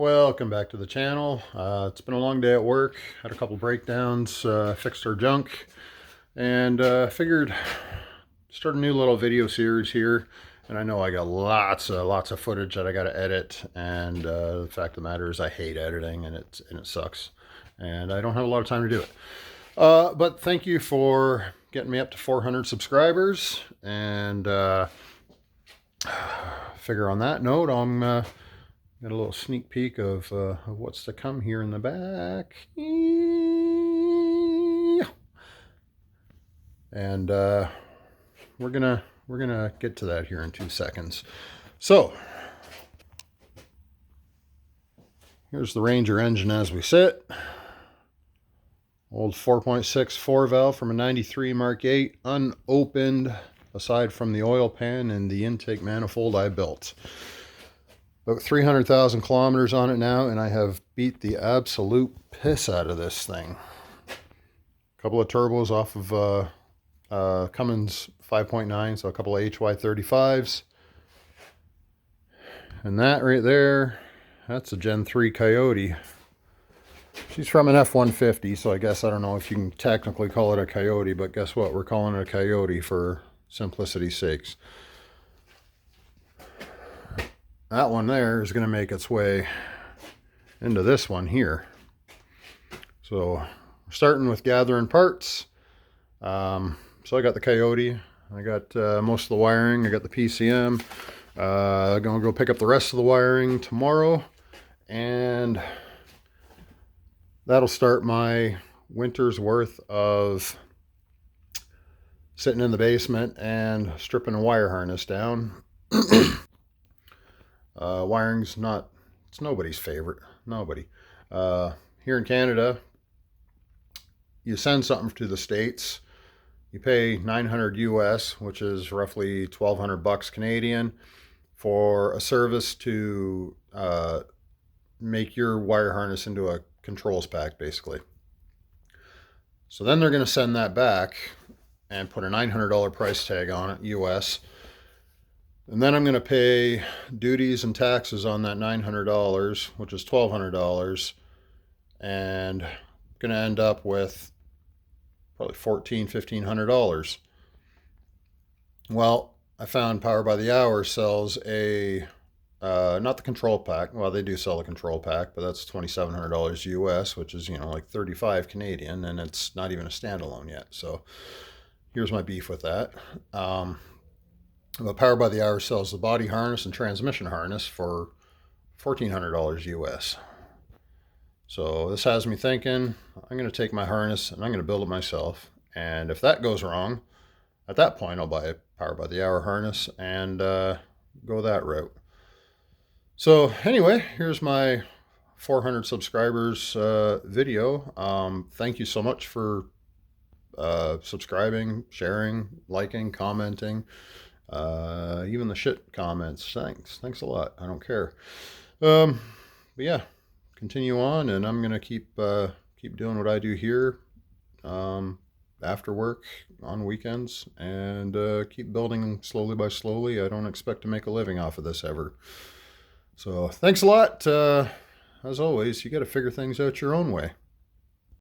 Welcome back to the channel. It's been a long day at work. Had a couple breakdowns, fixed our junk, and figured start a new little video series here. And I know I got lots of footage that I got to edit, and the fact of the matter is I hate editing, and it sucks, and I don't have a lot of time to do it. But thank you for getting me up to 400 subscribers, and figure on that note, I'm got a little sneak peek of what's to come here in the back. And we're gonna get to that here in 2 seconds. So here's the Ranger engine as we sit. Old 4.6 4-valve from a 93 Mark 8, unopened aside from the oil pan and the intake manifold I built. About 300,000 kilometers on it now, and I have beat the absolute piss out of this thing. A couple of turbos off of Cummins 5.9, so a couple of HY35s. And that right there, that's a Gen 3 Coyote. She's from an F-150, so I guess I don't know if you can technically call it a Coyote, but guess what? We're calling it a Coyote for simplicity's sakes. That one there is going to make its way into this one here. So we're starting with gathering parts. So I got the Coyote. I got most of the wiring. I got the PCM. I'm going to go pick up the rest of the wiring tomorrow. And that'll start my winter's worth of sitting in the basement and stripping a wire harness down. Wiring's it's nobody's favorite. Nobody. Here in Canada, you send something to the States, you pay $900 US, which is roughly 1,200 bucks Canadian, for a service to make your wire harness into a controls pack, basically. So then they're going to send that back and put a $900 price tag on it, US. And then I'm going to pay duties and taxes on that $900, which is $1,200, and going to end up with probably $1,400–1,500. Well, I found Power by the Hour sells a, not the control pack. Well, they do sell a control pack, but that's $2,700 US, which is, like 35 Canadian, and it's not even a standalone yet. So here's my beef with that. But Power by the Hour sells the body harness and transmission harness for $1,400 US. So this has me thinking, I'm going to take my harness and I'm going to build it myself. And if that goes wrong, at that point I'll buy a Power by the Hour harness and go that route. So anyway, here's my 400 subscribers video. Thank you so much for subscribing, sharing, liking, commenting. Even the shit comments. Thanks a lot. I don't care. But yeah, continue on, and I'm gonna keep doing what I do here, after work, on weekends, and keep building slowly by slowly. I don't expect to make a living off of this ever. So thanks a lot. As always, you got to figure things out your own way.